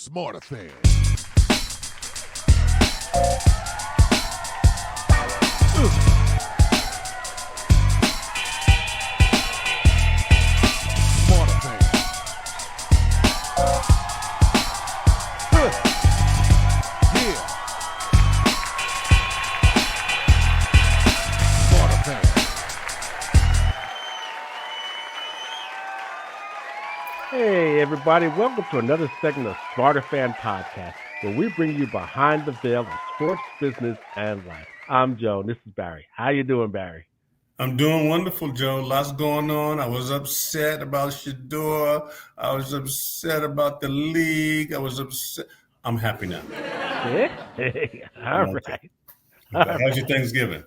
Smarterfan. Hey everybody, welcome to another segment of Smarterfan podcast, where we bring you behind the veil of sports, business, and life. I'm Joe, and this is Barry. How you doing, Barry? I'm doing wonderful, Joe. Lots going on. I was upset about Shador. I was upset about the league. I was upset. I'm happy now. All right. How's your Thanksgiving?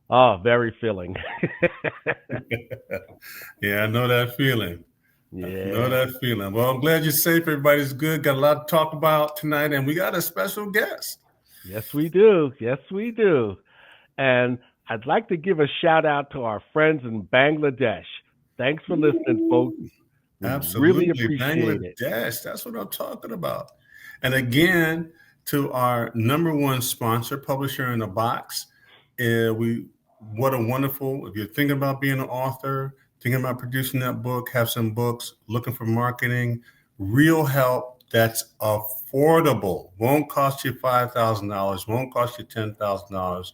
Oh, very filling. Yeah, I know that feeling. Yeah. I know that feeling. Well, I'm glad you're safe. Everybody's good. Got a lot to talk about tonight, and we got a special guest. Yes, we do. Yes, we do. And I'd like to give a shout out to our friends in Bangladesh. Thanks for listening, folks. We Absolutely. really appreciate it. Bangladesh. That's what I'm talking about. And again, to our number one sponsor, Publisher in a Box. What a wonderful, if you're thinking about being an author, thinking about producing that book, have some books, looking for marketing, real help that's affordable. Won't cost you $5,000, won't cost you $10,000,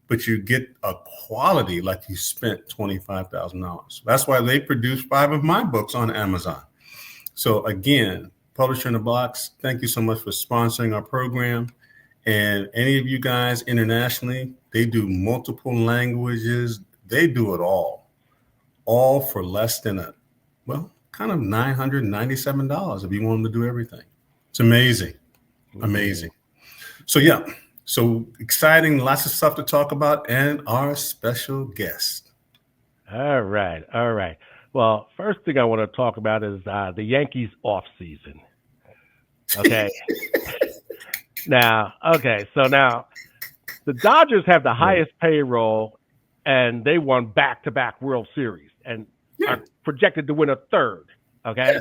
but you get a quality like you spent $25,000. That's why they produce 5 of my books on Amazon. So again, Publisher in a Box, thank you so much for sponsoring our program. And any of you guys internationally, they do multiple languages. They do it all for less than kind of $997 if you want them to do everything. It's amazing. Amazing. So exciting, lots of stuff to talk about, and our special guest. All right. Well, first thing I want to talk about is the Yankees offseason. Okay. Now, the Dodgers have the highest payroll, and they won back-to-back World Series and are projected to win a third. Okay.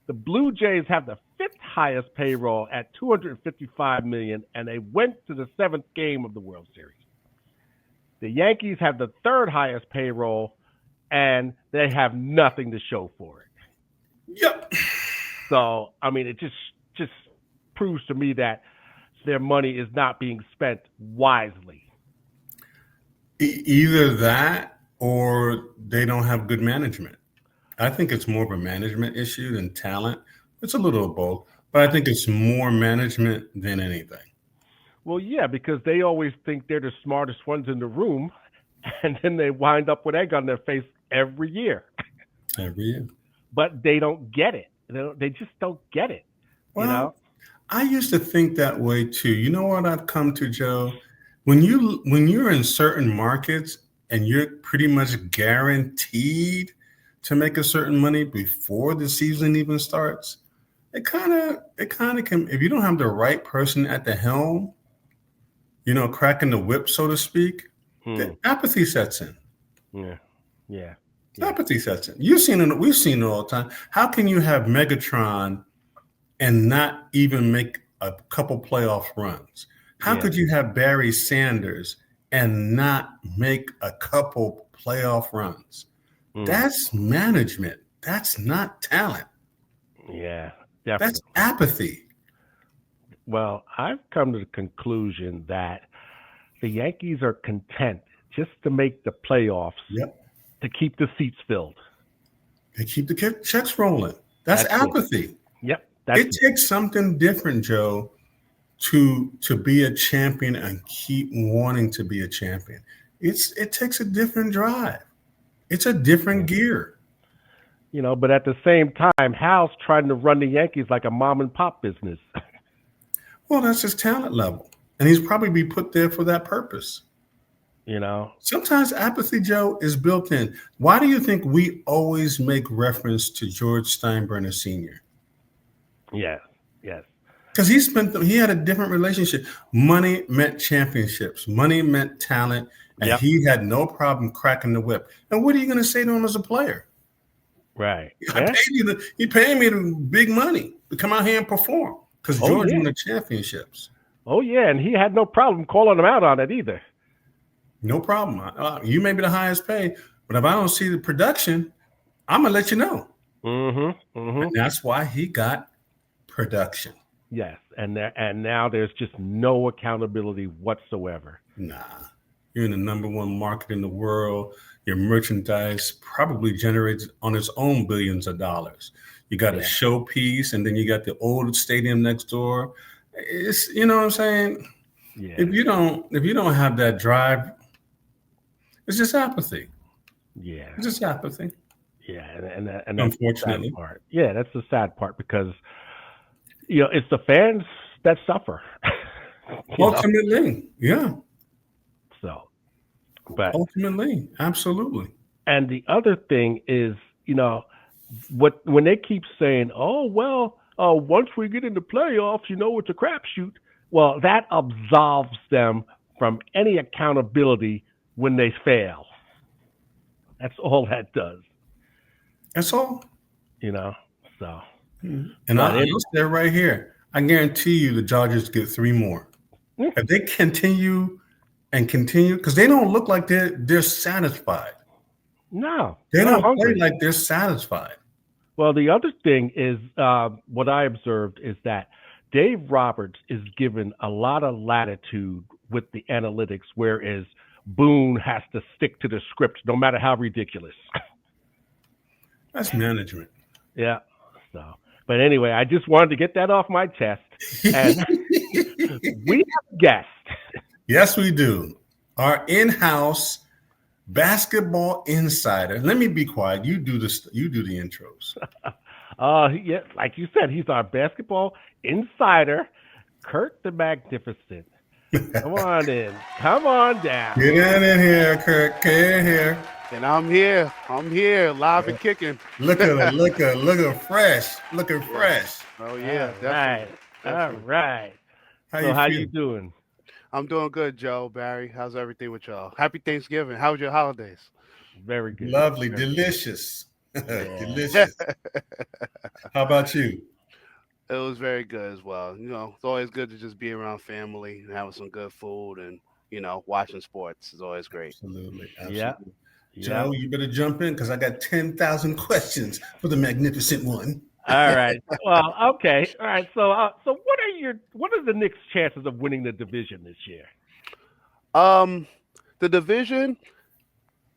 The Blue Jays have the 5th highest payroll at $255 million, and they went to the 7th game of the World Series. The Yankees have the 3rd highest payroll, and they have nothing to show for it. Yep. So, I mean, it just proves to me that their money is not being spent wisely. Either that or they don't have good management. I think it's more of a management issue than talent. It's a little of both, but I think it's more management than anything. Well, yeah, because they always think they're the smartest ones in the room, and then they wind up with egg on their face every year. Every year. But they don't get it. They just don't get it. Well, you know? I used to think that way too. You know what I've come to, Joe? When you're in certain markets and you're pretty much guaranteed to make a certain money before the season even starts, it kind of can, if you don't have the right person at the helm, cracking the whip, so to speak, the apathy sets in. Yeah. Apathy sets in. We've seen it all the time. How can you have Megatron and not even make a couple playoff runs? How could you have Barry Sanders and not make a couple playoff runs? That's management. That's not talent. Yeah, definitely. That's apathy. Well, I've come to the conclusion that the Yankees are content just to make the playoffs to keep the seats filled. They keep the checks rolling. That's apathy. It. Yep. It takes something different, Joe, to be a champion and keep wanting to be a champion. It takes a different drive. It's a different gear. But at the same time, Hal's trying to run the Yankees like a mom and pop business. Well, that's his talent level. And he's probably be put there for that purpose. Sometimes apathy, Joe, is built in. Why do you think we always make reference to George Steinbrenner Sr.? Yes. Because he had a different relationship. Money meant championships. Money meant talent. And he had no problem cracking the whip. And what are you going to say to him as a player? Right. He paid me the big money to come out here and perform. because Oh George yeah. won the championships. Oh yeah, and he had no problem calling them out on it either. No problem. You may be the highest paid, but if I don't see the production, I'm gonna let you know. Mm-hmm. Mm-hmm. And that's why he got production. Yes, and now there's just no accountability whatsoever. Nah, you're in the number one market in the world. Your merchandise probably generates on its own billions of dollars. You got a Yeah. showpiece, and then you got the old stadium next door. It's you know what I'm saying. Yeah. If you don't have that drive, it's just apathy. Yeah. It's just apathy. Yeah. And that's the sad Unfortunately, part. Yeah, that's the sad part because it's the fans that suffer. you know. ultimately, yeah, So, but ultimately, absolutely. and the other thing is, you know, when they keep saying, "Oh well, once we get into playoffs, it's a crapshoot." Well, that absolves them from any accountability when they fail. That's all that does, That's all. you know. So, And but I'll say right here, I guarantee you the Dodgers get three more. If they continue, because they don't look like they're satisfied. no, They they're don't play hungry. like they're satisfied. Well, the other thing is what I observed is that Dave Roberts is given a lot of latitude with the analytics, whereas Boone has to stick to the script, no matter how ridiculous. That's management. Yeah. So, but anyway, I just wanted to get that off my chest, and we have a guest. Yes, we do. Our in-house basketball insider. Let me be quiet. You do this. You do the intros. Yeah, like you said, he's our basketball insider, Kurt the Magnificent. Come on in. Come on down. Get in here, Kirk. Get in here. And I'm here. I'm here, live and kicking. Looking fresh. Looking Yeah. fresh. Oh yeah, All right. definitely. All Definitely. right. How So you how feel? you doing? I'm doing good, Joe, Barry. How's everything with y'all? Happy Thanksgiving. How was your holidays? Very good. Lovely, Very good. delicious. Yeah. Delicious. How about you? It was very good as well. It's always good to just be around family and having some good food and, watching sports is always great. Absolutely, Yeah. absolutely. Yeah. Joe, you better jump in because I got 10,000 questions for the magnificent one. All right. Well, okay. All right. So what are the Knicks' chances of winning the division this year? Um, the division,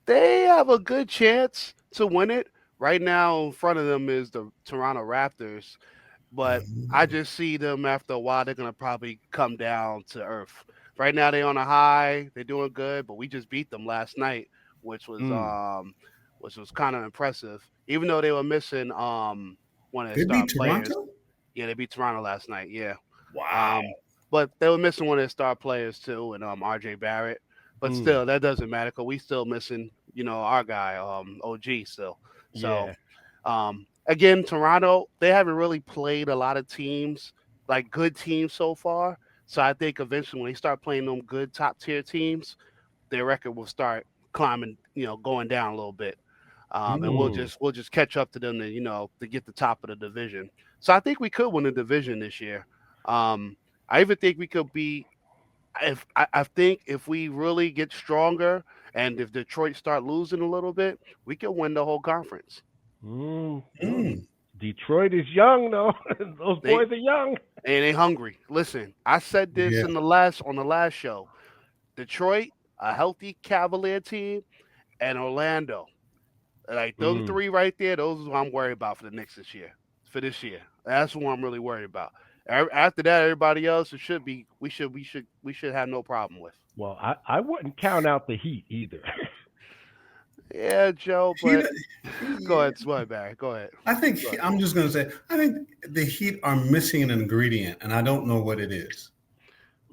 they have a good chance to win it. Right now, in front of them is the Toronto Raptors, but I Mm, just see them after a while. They're gonna probably come down to earth. Right now, they're on a high. They're doing good, but we just beat them last night, which was Mm. um, which was kind of impressive. Even though they were missing one of their they star beat players. Toronto? Yeah, they beat Toronto last night. Yeah, Wow. um, but they were missing one of their star players too, and RJ Barrett. But Mm. still, that doesn't matter because we still missing, our guy, OG still. So Yeah. again, Toronto, they haven't really played a lot of teams, like good teams so far. So I think eventually when they start playing them good top tier teams, their record will start climbing, going down a little bit. And we'll Mm. Mm. just we'll just catch up to them to get the top of the division. So I think we could win the division this year. Um, I even think we could be if I think if we really get stronger and if Detroit start losing a little bit, we can win the whole conference. Mm. Well, Mm. Detroit is young though. Those They boys are young. they hungry. Listen, I said this Yeah. in the last show. Detroit, a healthy Cavalier team, and Orlando. Like them Mm. three right there, those is what I'm worried about for the Knicks this year. For this year. That's what I'm really worried about. After that, everybody else it should be we should have no problem with. Well, I wouldn't count out the Heat either. Yeah, Joe, He, but go yeah. ahead, go ahead, Barry. Go ahead. I think Go ahead. I'm just going to say, I think the Heat are missing an ingredient, and I don't know what it is.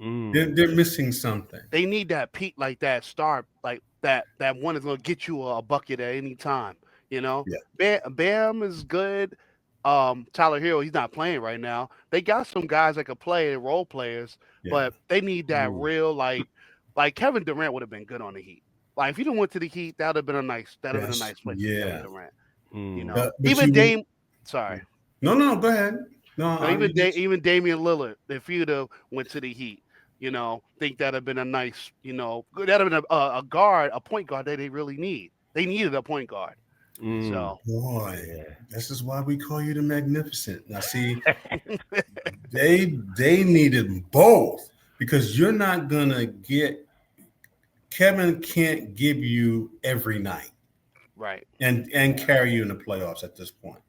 Mm. They're missing something. They need that Pete like that star like that one is gonna get you a bucket at any time. You know, Yeah. Bam is good. Tyler Hero, he's not playing right now. They got some guys that could play role players, Yeah. but they need that Mm. real like Kevin Durant would have been good on the Heat. Like if he didn't went to the Heat, that'd have been a Yes. nice place for Kevin Yeah. Durant. Mm. But Even you would. Dame. Sorry. No, no, no. Go ahead. No, Now, I mean, even Damian Lillard, if he'd have went to the Heat, think that'd have been a nice, that'd have been a guard, a point guard that they really need. They needed a point guard. Mm, So boy, yeah. this is why we call you the Magnificent. Now, see, they needed both because you're not gonna get Kevin can't give you every night right, and carry you in the playoffs at this point.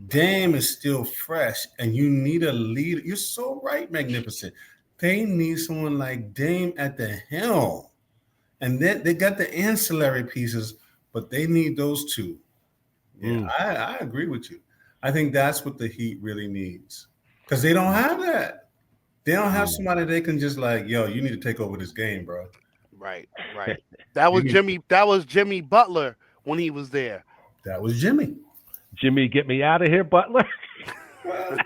Dame is still fresh, and you need a leader. You're so right, Magnificent. They need someone like Dame at the helm, and then they got the ancillary pieces, but they need those two. Yeah, Mm. I agree with you. I think that's what the Heat really needs because they don't have that. They don't have Mm. somebody they can just like, yo, you need to take over this game, bro. right. That You was need Jimmy. That was Jimmy Butler when he was there. that was Jimmy. Jimmy, get me out of here, Butler. Well,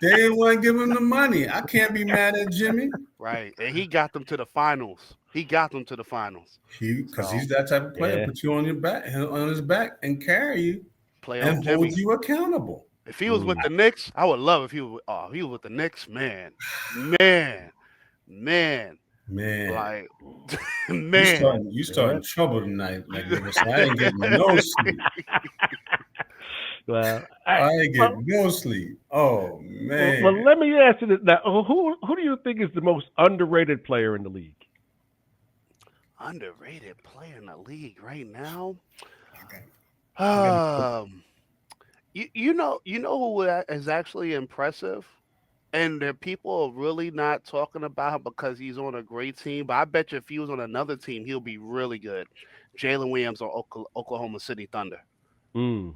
they didn't want to give him the money. I can't be mad at Jimmy. Right, and he got them to the finals. He got them to the finals. Because So he's that type of player, Yeah. put you on your back, on his back, and carry you playoff and hold Jimmy. you accountable. If he was with Mm. the Knicks, I would love if he was with the Knicks, man. Man, Like, you man. starting trouble tonight, Magnificent. I ain't getting no sleep. Well, I ain't well, getting no sleep. Oh man. well, let me ask you this now. Who do you think is the most underrated player in the league? Underrated player in the league right now. Okay. Um, you know who is actually impressive, and that people are really not talking about him because he's on a great team. But I bet you if he was on another team, he'll be really good. Jalen Williams on Oklahoma City Thunder. Mm.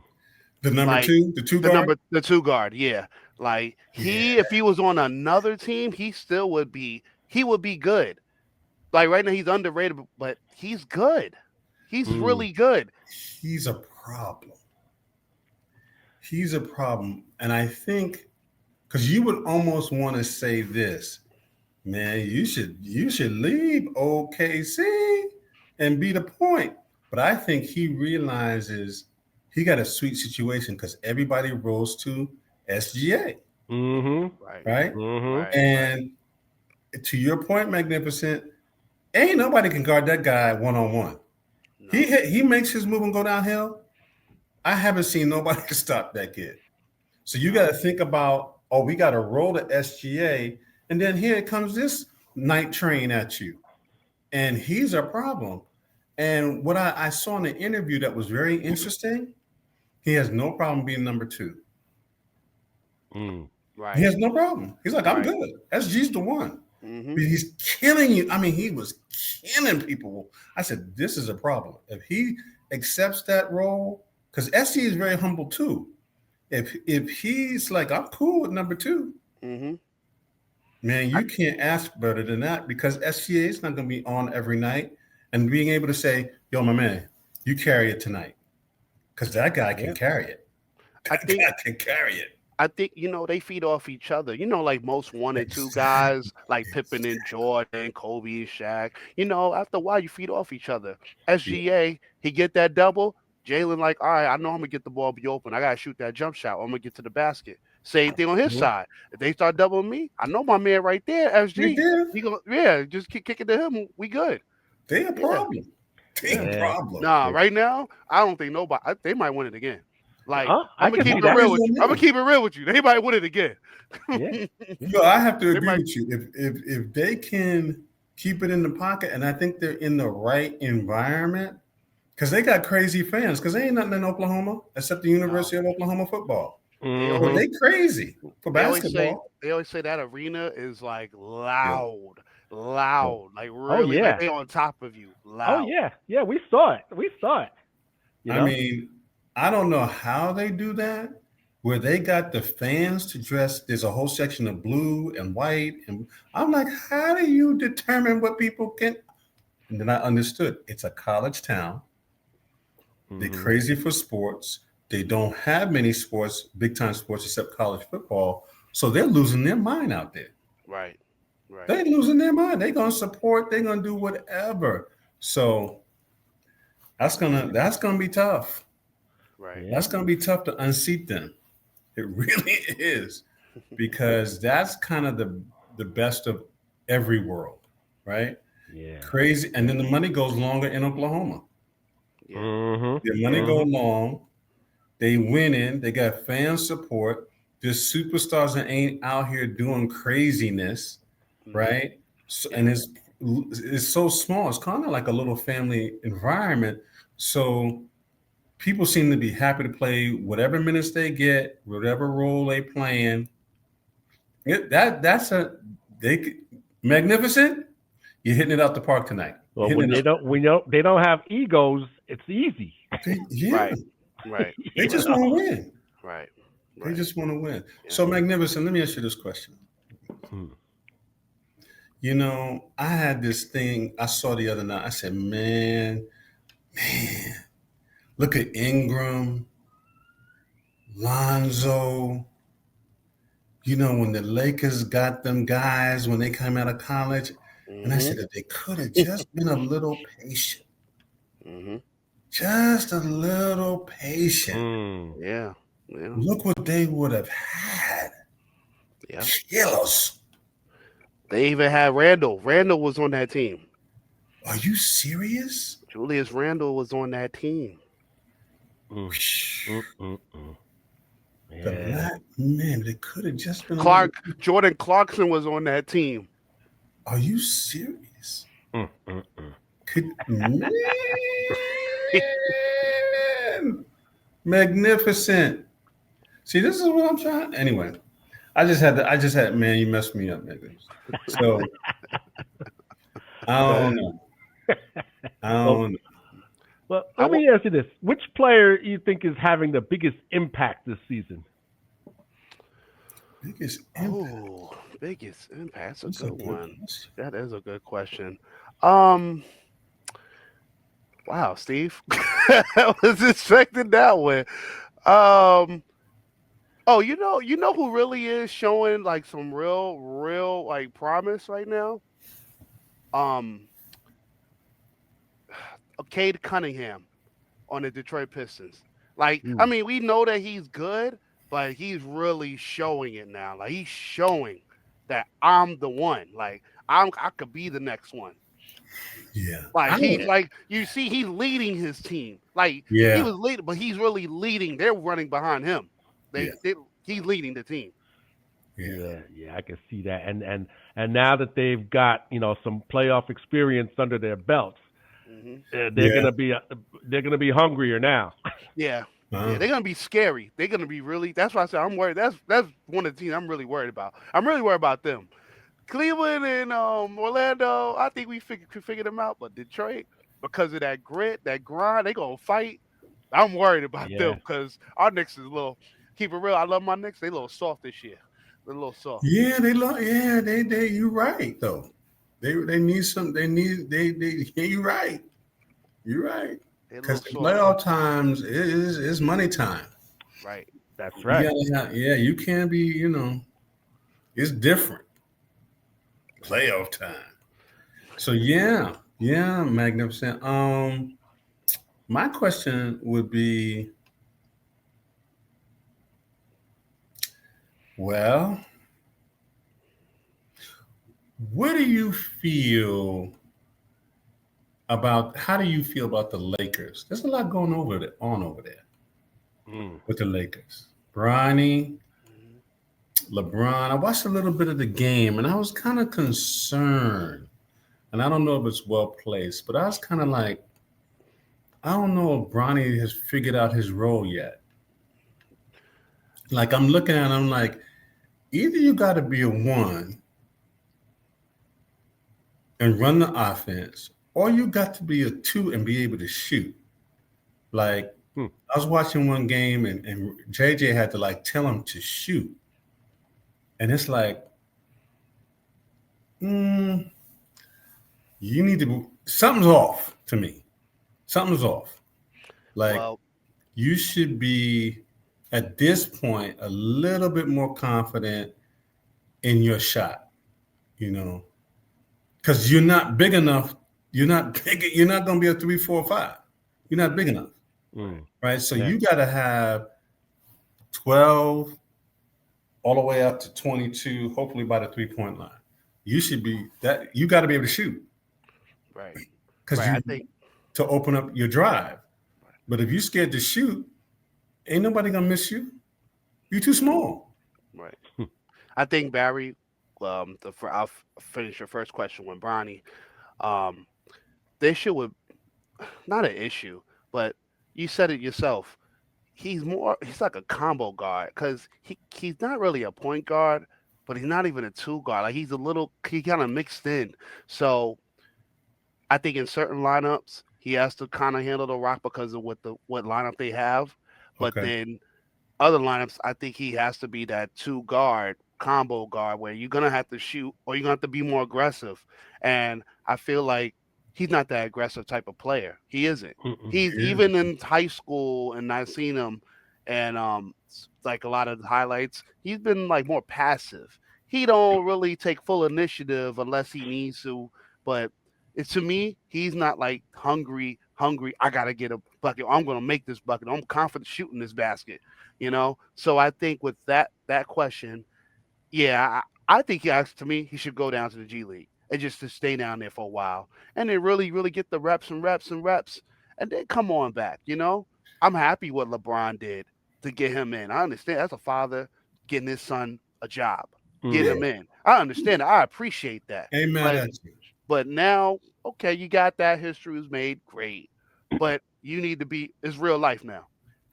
The number Like two, the two guard. the two guard, yeah. Like Yeah. if he was on another team, he still would be he would be good. Like right now he's underrated, but he's good. He's Mm. really good. He's a problem. He's a problem. And I think because you would almost want to say this, man, you should leave OKC and be the point. But I think he realizes he got a sweet situation because everybody rose to SGA, Mm-hmm. Right. right? Mm-hmm. And to your point, Magnificent, ain't nobody can guard that guy one on one. No. He makes his move and go downhill. I haven't seen nobody stop that kid. So you got to think about, oh, we got to roll the SGA, and then here comes this night train at you, and he's a problem. And what I saw in the interview that was very interesting, he has no problem being number two. Mm. He Right. has no problem. He's like, I'm Right. good. SG's the one. Mm-hmm. But he's killing you. I mean, he was killing people. I said, this is a problem. If he accepts that role, because SG is very humble too. If he's like, I'm cool with number two, Mm-hmm. man, you can't ask better than that because SGA is not going to be on every night. And being able to say, yo, my man, you carry it tonight. Because that guy can carry it. I That think guy can carry it. I think they feed off each other. Like most 1 and 2 guys, like Pippen and Jordan, Kobe and Shaq. After a while you feed off each other. SGA, he get that double. Jalen like, all right, I know I'm gonna get the ball, be open. I gotta shoot that jump shot. I'm gonna get to the basket. Same thing on his side. If they start doubling me, I know my man right there, Right SG. there, He go, just kick it to him. We good. they a problem. They a Yeah. problem. Nah, right now, I don't think nobody. They might win it again. Like I I'm gonna can keep see it that. real with you. I'm gonna keep it real with you. They might win it again. Yeah. Yo, I have to They agree might- with you. If they can keep it in the pocket, and I think they're in the right environment, because they got crazy fans. Because there ain't nothing in Oklahoma except the University of Oklahoma football. Mhm. But they crazy for They always basketball. say that arena is like loud, like really, yeah. like they on top of you, Oh loud. yeah, we saw it. You know? I mean, I don't know how they do that. Where they got the fans to dress, there's a whole section of blue and white, and I'm like, how do you determine what people can? And then I understood it's a college town. They're Mhm. crazy for sports. They don't have many sports, big time sports, except college football. So they're losing their mind out there. Right. They're losing their mind. They're gonna support. They're gonna do whatever. So that's gonna be tough. Right. Yeah. That's gonna be tough to unseat them. It really is, because that's kind of the best of every world, right? Yeah. Crazy, and then the money goes longer in Oklahoma. Yeah. Mm-hmm. The money go long. They winning. They got fan support. There's superstars that ain't out here doing craziness, right? So, Yeah. and it's so small. It's kind of like a little family environment. So people seem to be happy to play whatever minutes they get, whatever role they playing. That's a they magnificent. You're hitting it out the park tonight. You're Well, hitting when it out. they don't have egos, it's easy. Yeah, Right. Right. they You just know? want to win. Right. They Right. just want to win. Yeah. So magnificent. Let me ask you this question. Hmm. You know, I had this thing I saw the other night. I said, man, look at Ingram, Lonzo. You know, when the Lakers got them guys when they came out of college, and I said, if they could have just been a little patient, just a little patient, Yeah. Yeah. look what they would have had. Yeah. Killers. They even had Randall. Randall was on that team. Are you serious? Julius Randall was on that team. Yeah. Man, they could have just been. Jordan Clarkson was on that team. Are you serious? Could magnificent. See, this is what I'm trying. Anyway, I just had. Man, you messed me up, nigga. So I don't know. I don't know. Well, let me ask you this: which player you think is having the biggest impact this season? Biggest impact. Oh, biggest impact. That's a good one. Question. That is a good question. Wow, Steve. I was expecting that one. Oh, you know who really is showing like some real like promise right now? Um, Cade Cunningham on the Detroit Pistons. Like, I mean, we know that he's good, but he's really showing it now. Like, he's showing that I'm the one. Like, I could be the next one. Yeah. Like like you see, he's leading his team. Like he was leading, but he's really leading. They're running behind him. He's leading the team. Yeah, I can see that. And now that they've got some playoff experience under their belts, they're gonna be hungrier now. Yeah. Yeah, they're gonna be scary. They're gonna be really. That's why I said I'm worried. That's one of the teams I'm really worried about. I'm really worried about them. Cleveland and Orlando, I think we could figure them out. But Detroit, because of that grit, that grind, they gonna fight. I'm worried about them because our Knicks is a little. Keep it real. I love my Knicks. They a little soft this year. They're a little soft. Yeah, they love. Yeah, they. You're right though. They need some. They need. Yeah, you're right. You're right. Because the playoff times is money time. Right. That's right. You can't be. It's different. Playoff time. So yeah, magnificent. My question would be, well, what do you feel about? How do you feel about the Lakers? There's a lot going on over there with the Lakers. Bronny, LeBron. I watched a little bit of the game, and I was kind of concerned. And I don't know if it's well placed, but I was kind of like, I don't know if Bronny has figured out his role yet. Like I'm looking at him like, either you got to be a one and run the offense, or you got to be a two and be able to shoot. Like I was watching one game and JJ had to like tell him to shoot. And it's like, you need to, something's off to me. Something's off. Like you should be at this point a little bit more confident in your shot, because you're not big enough. You're not big. You're not going to be a 3, 4, 5. You're not big enough, right? So you got to have 12, all the way up to 22, hopefully by the 3-point line. You should be that. You got to be able to shoot Right. because Right. you I think to open up your drive. But if you're scared to shoot, ain't nobody gonna miss you. You too small. right. I think Barry. I'll finish your first question with Bronny. Um, the issue with not an issue, but you said it yourself. He's like a combo guard because he's not really a point guard, but he's not even a two guard. Like he kind of mixed in. So I think in certain lineups he has to kind of handle the rock because of what lineup they have. But Okay. then other lineups, I think he has to be that two guard combo guard where you're gonna have to shoot or you're gonna have to be more aggressive. And I feel like he's not that aggressive type of player. He isn't. He's Yeah. even in high school, and I've seen him, and like a lot of the highlights, he's been like more passive. He don't really take full initiative unless he needs to. But it's to me, he's not like hungry. Hungry. I gotta get a bucket. I'm gonna make this bucket. I'm confident shooting this basket. So I think with that question, yeah, I think to me he should go down to the G League and just to stay down there for a while and then really really get the reps and reps and reps and then come on back. I'm happy what LeBron did to get him in. I understand that's a father getting his son a job, getting Yeah. him in. I understand it. I appreciate that. Ain't mad But at you. but now, okay, you got that history was made, great. But you need to be it's real life now.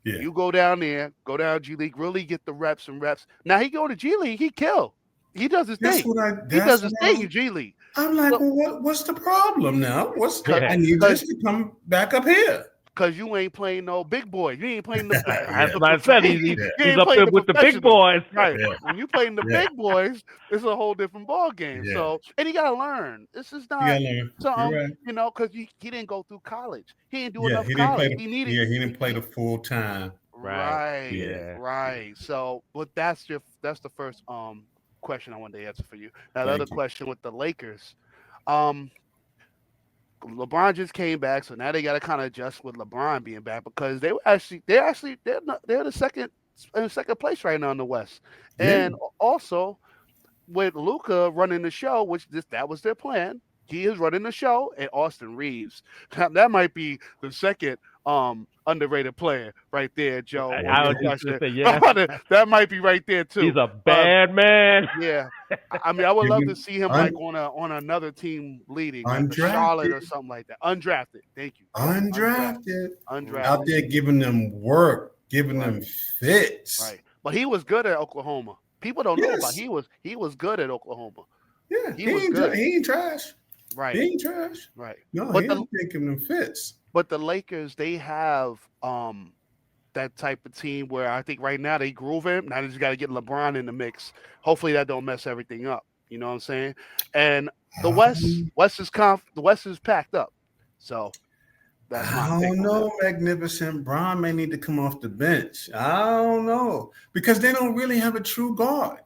Yeah. You go down there, go down G League, really get the reps and reps. Now he go to G League, he kill. He does his That's thing. what I. He That's does his what thing in G League. I'm like. So, Well, what's the problem now? Yeah. I need this to come back up here. Cause you ain't playing no big boy. You ain't playing the That's Yeah. what I said. you He's ain't up playing there with the big professionals. boys. Right. Yeah. When you playing the Yeah. big boys, it's a whole different ball game. Yeah. So and he gotta learn. This is You not gotta learn. something, You're right. because he didn't go through college. He didn't do Yeah, enough he didn't play college. the. He needed Yeah, he didn't play the full time. Right. right, Yeah. right. So but that's the first question I wanted to answer for you. Now the other Thank you. question with the Lakers. Um LeBron just came back, so now they got to kind of adjust with LeBron being back because they're the second in second place right now in the West, Yeah. and also with Luca running the show, that was their plan. He is running the show, and Austin Reeves. That might be the second underrated player right there, Joe. I was Your just gonna question. say, yeah. That might be right there too. He's a bad man. Yeah, I mean, I would love to Even see him un- like on another team leading, like a Charlotte or undrafted, something like that. Undrafted. Thank you. undrafted, out Undrafted. there giving them work, giving them Right. fits. Right. But he was good at Oklahoma. People don't know about. Yes. He was good at Oklahoma. Yeah. He was good. He ain't trash. He Right. ain't trash. Right. No, But he the ain't giving them fits. but the Lakers, they have that type of team where I think right now they grooving. Now they just got to get LeBron in the mix. Hopefully that don't mess everything up. You know what I'm saying? And the West is packed up. So that's my I take don't on know, Magnificent. Braun may need to come off the bench. I don't know. Because they don't really have a true guard.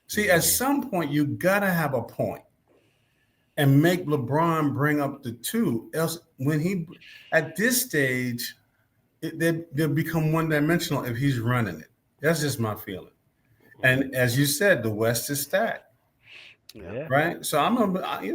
See, at some point, you got to have a point and make LeBron bring up the two. Else, at this stage, they'll become one-dimensional if he's running it. That's just my feeling. And as you said, the West is stacked. that. Yeah. Right, so I'm gonna, all right,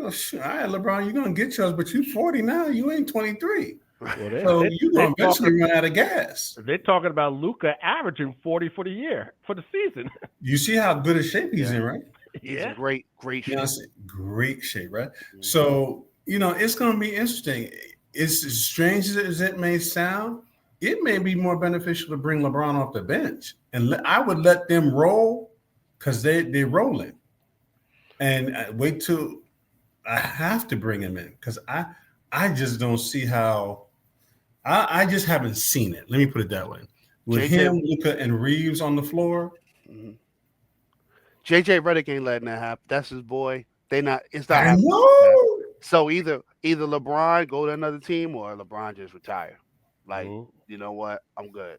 LeBron, you're gonna get yours, but you 40 now, you ain't 23, Well, so you're gonna eventually talking, run out of gas. they're talking about Luca averaging 40 for the year for the season. You see how good a shape he's in, right? He's Yeah. in great You know, shape. I say, great shape, right? Mhm. So it's gonna be interesting. It's as strange as it may sound. It may be more beneficial to bring LeBron off the bench, and I would let them roll because they're rolling. And wait till I have to bring him in because I just don't see how. I just haven't seen it. Let me put it that way. With JJ him, Luka, and Reeves on the floor, Mhm. JJ Redick ain't letting that happen. That's his boy. It's not I happening. know. So either LeBron go to another team or LeBron just retire. Like, Mhm. you know what? I'm good.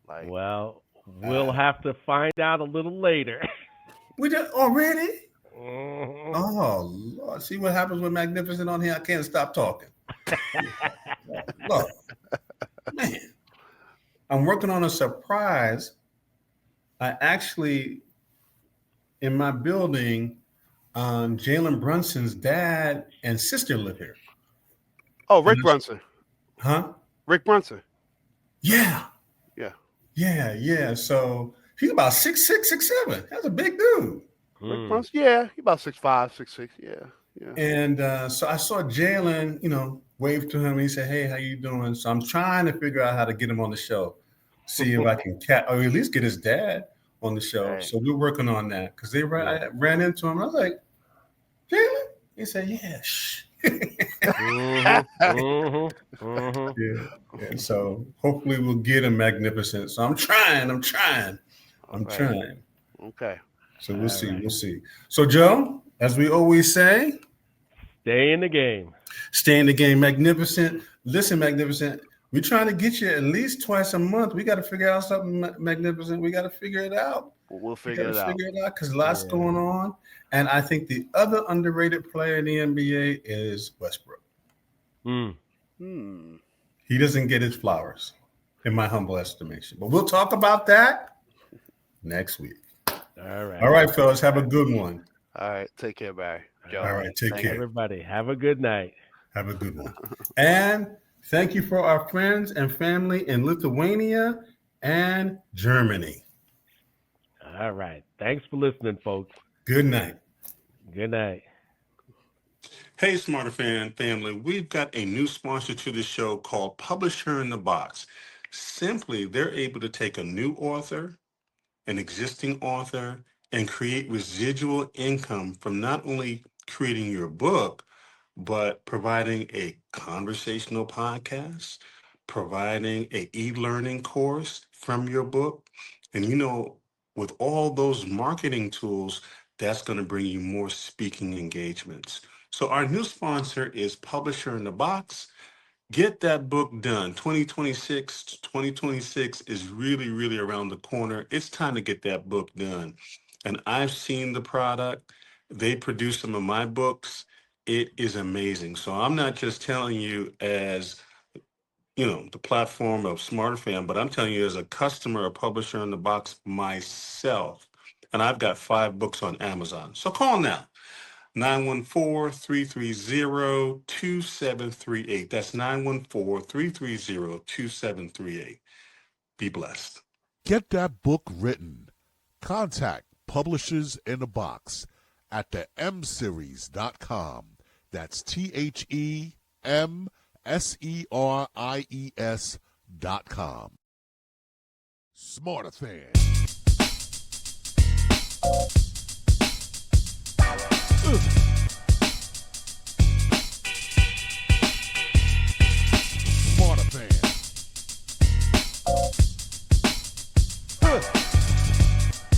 Like, Well, we'll have to find out a little later. We just already. Mhm. Oh Lord! See what happens with Magnificent on here. I can't stop talking. Look, man, I'm working on a surprise. I actually in my building, Jalen Brunson's dad and sister live here. Oh, Rick Brunson. Huh? Rick Brunson. Yeah. Yeah. Yeah. So he's about 6'6", 6'7". That's a big dude. Rick Brunson. Yeah, he about 6'5", 6'6". Yeah. And so I saw Jalen, wave to him. He said, "Hey, how you doing?" So I'm trying to figure out how to get him on the show. See if I can or at least get his dad on the show. Right. So we're working on that because I ran into him. I was like, "Jalen?" He said, "Yeah." Shh. Yeah. So hopefully we'll get him magnificent. So I'm trying. Okay. So we'll see. So Joe, as we always say, stay in the game. Stay in the game, Magnificent. Listen, Magnificent. We're trying to get you at least twice a month. We got to figure out something, Magnificent. We got to figure it out. We'll figure it out because lots going on. And I think the other underrated player in the NBA is Westbrook. He doesn't get his flowers, in my humble estimation. But we'll talk about that next week. All right, fellas. Have a good one. All right. Take care, Barry. Joe. All right. Take care. Everybody, have a good night. Have a good one. And thank you for our friends and family in Lithuania and Germany. All right. Thanks for listening, folks. Good night. Good night. Hey, Smarterfan family. We've got a new sponsor to the show called Publisher in the Box. Simply, they're able to take a new author, an existing author, and create residual income from not only creating your book, but providing a conversational podcast, providing an e-learning course from your book. And with all those marketing tools, that's going to bring you more speaking engagements. So our new sponsor is Publisher in the Box. Get that book done. 2026 is really, really around the corner. It's time to get that book done. And I've seen the product. They produce some of my books. It is amazing. So I'm not just telling you as, the platform of Smarterfan, but I'm telling you as a customer, a Publisher in the Box myself. And I've got 5 books on Amazon. So call now. 914-330-2738. That's 914-330-2738. Be blessed. Get that book written. Contact Publishers in a Box at the mseries.com. That's THEMSERIES.com. Smarterfan. Smarterfan.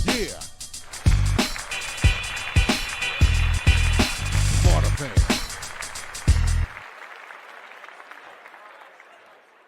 Yeah.